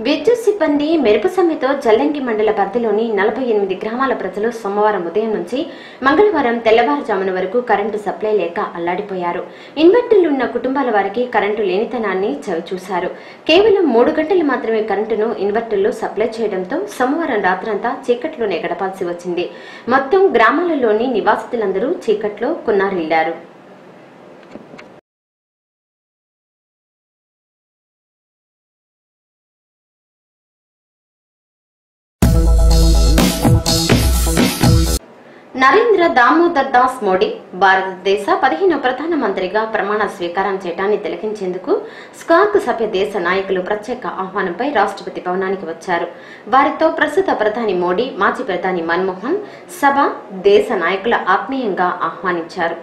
విద్యుత్ సిబ్బంది మెరుపు సమ్మెతో జల్లంకి మండల పరిధిలోని 48 గ్రామాల ప్రజలు సోమవారం ఉదయం నుంచి మంగళవారం తెల్లవారుజామున వరకు కరెంటు సప్లై లేక అల్లాడిపోయారు. ఇన్వర్టర్లున్న కుటుంబాల వారికి కరెంటు లేనితనాన్ని చవిచూశారు. కేవలం 3 గంటలు మాత్రమే కరెంటును ఇన్వర్టర్లు సప్లై చేయడంతో సోమవారం రాత్రంతా చీకట్లోనే గడపాల్సి వచ్చింది. మొత్తం గ్రామాలలోని నివాసితులందరూ చీకట్లో కున్నారిల్లారు. నరేంద్ర దామోదర్ దాస్ మోడీ భారతదేశ 15వ ప్రధానమంత్రిగా ప్రమాణ స్వీకారం చేయడాన్ని తిలకించేందుకు స్కాక్ సభ్య దేశ నాయకులు ప్రత్యేక ఆహ్వానంపై రాష్ట్రపతి భవనానికి వచ్చారు. వారితో ప్రస్తుత ప్రధాని మోడీ, మాజీ ప్రధాని మన్మోహన్ సభ దేశ నాయకుల ఆత్మీయంగా ఆహ్వానించారు.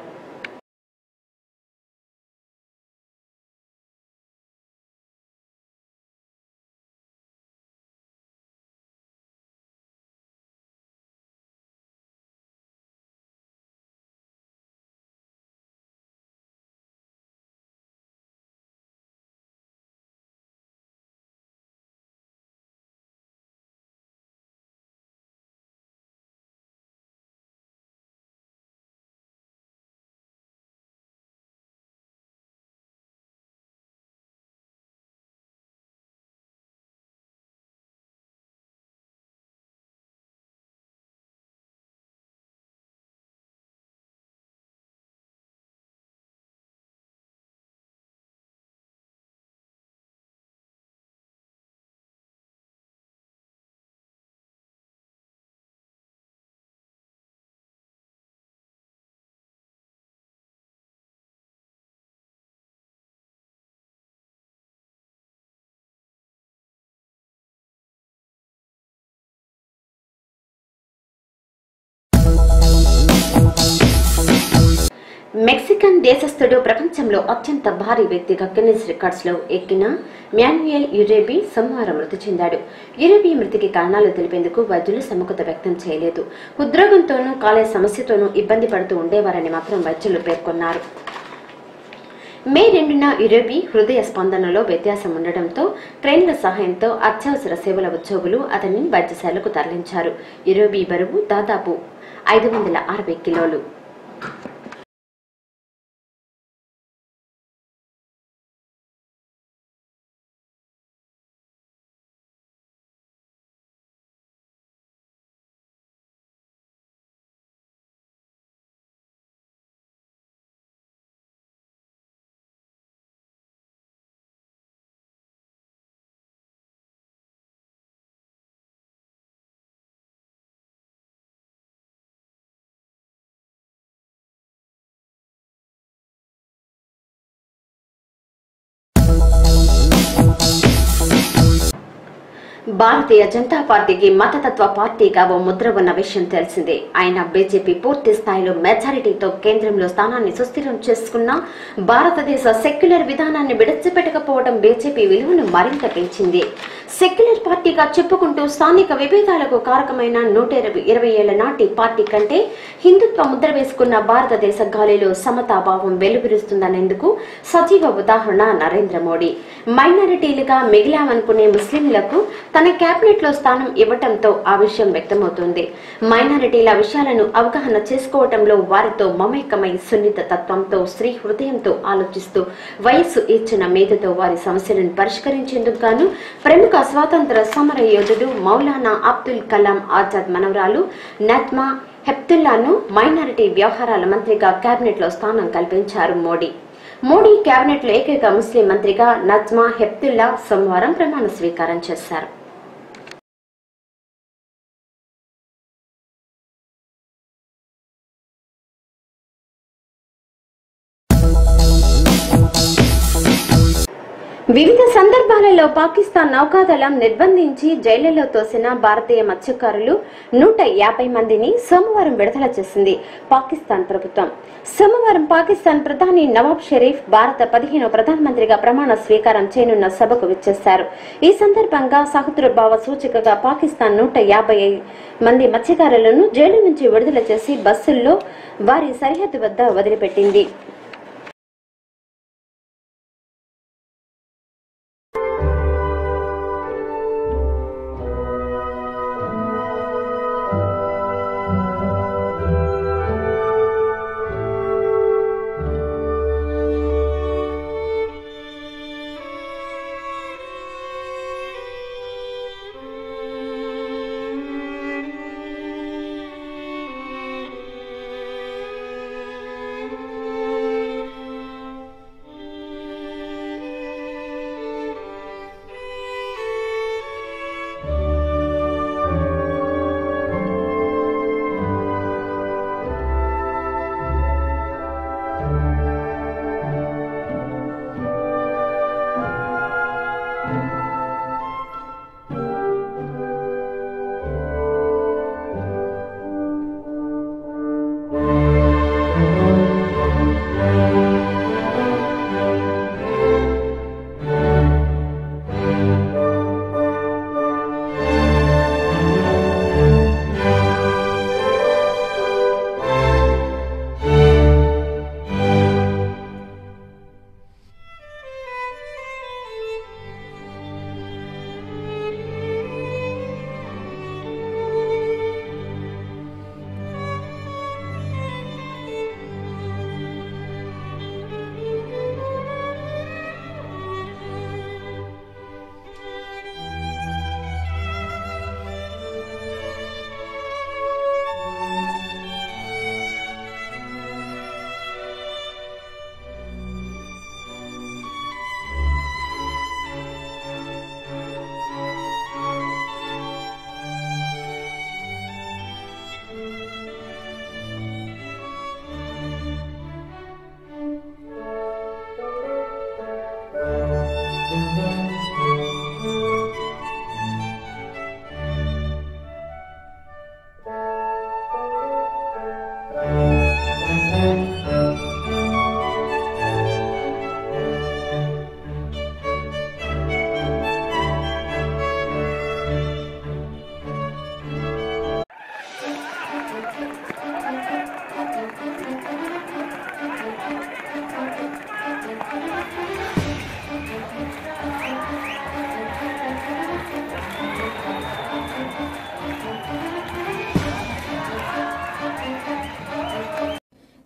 మెక్సికన్ దేశస్థుడు ప్రపంచంలో అత్యంత భారీ వ్యక్తిగా గిన్నిస్ రికార్డ్స్ లో ఎక్కిన మాన్యుయల్ యురేబీ సోమవారం మృతి చెందాడు. యురేబీ మృతికి కారణాలు తెలిపేందుకు వైద్యులు సముఖత వ్యక్తం చేయలేదు. హృద్రోగంతోనూ కాలేయ సమస్యతోనూ ఇబ్బంది పడుతూ ఉండేవారని మాత్రం వైద్యులు పేర్కొన్నారు. మే 2న యురేబీ హృదయ స్పందనలో వ్యత్యాసం ఉండడంతో ట్రైన్ల సహాయంతో అత్యవసర సేవల ఉద్యోగులు అతన్ని వైద్యశాలకు తరలించారు. యురేబీ బరువు దాదాపు 560 కిలోలు. భారతీయ జనతా పార్టీకి మతతత్వ పార్టీగా ఓ ముద్ర ఉన్న విషయం తెలిసిందే. ఆయన బీజేపీ పూర్తి స్థాయిలో మెజారిటీతో కేంద్రంలో స్థానాన్ని సుస్థిరం చేసుకున్న భారతదేశ సెక్యులర్ విధానాన్ని విడిచిపెట్టకపోవడం బీజేపీ విలువను మరింత పెంచింది. సెక్యులర్ పార్టీగా చెప్పుకుంటూ స్థానిక విభేదాలకు కారకమైన 120 ఏళ్ల నాటి పార్టీ కంటే హిందుత్వ ముద్ర వేసుకున్న భారతదేశ గాలిలో సమతాభావం వెలువరిస్తుందనేందుకు సజీవ ఉదాహరణ నరేంద్ర మోడీ. మైనారిటీలుగా మిగిలామనుకునే ముస్లింలకు తన కేబినెట్ లో స్థానం ఇవ్వటంతో ఆ విషయం వ్యక్తమవుతోంది. మైనారిటీల విషయాలను అవగాహన చేసుకోవటంలో వారితో మమేకమై సున్నిత తత్వంతో, స్త్రీ హృదయంతో ఆలోచిస్తూ వయస్సు ఇచ్చిన మేధతో వారి సమస్యలను పరిష్కరించేందుకు గాను ప్రముఖ స్వాతంత్ర సమర యోధుడు మౌలానా అబ్దుల్ కలాం ఆజాద్ మనవరాలు నజ్మా హెప్తుల్లాను మైనారిటీ వ్యవహారాల మంత్రిగా కేబినెట్ లో స్థానం కల్పించారు మోడీ. మోడీ కేబినెట్ లో ఏకైక ముస్లిం మంత్రిగా నజ్మా హెప్తుల్లా సోమవారం ప్రమాణ స్వీకారం చేశారు. వివిధ సందర్భాలలో పాకిస్తాన్ నౌకాదళం నిర్బంధించి జైళ్లలో తోసిన భారతీయ మత్స్యకారులు 150 మందిని సోమవారం విడుదల చేసింది పాకిస్తాన్ ప్రభుత్వం. సోమవారం పాకిస్తాన్ ప్రధాని నవాబ్ షరీఫ్ భారత 15వ ప్రధానమంత్రిగా ప్రమాణ స్వీకారం చేయనున్న సభకు విచ్చేశారు. ఈ సందర్భంగా సహృదయభావ సూచికగా పాకిస్తాన్ 150 మంది మత్స్యకారులను జైలు నుంచి విడుదల చేసి బస్సుల్లో వారి సరిహద్దు వద్ద వదిలిపెట్టింది.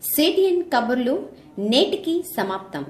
సిటిఎన్ కబుర్లు నేటికి సమాప్తం.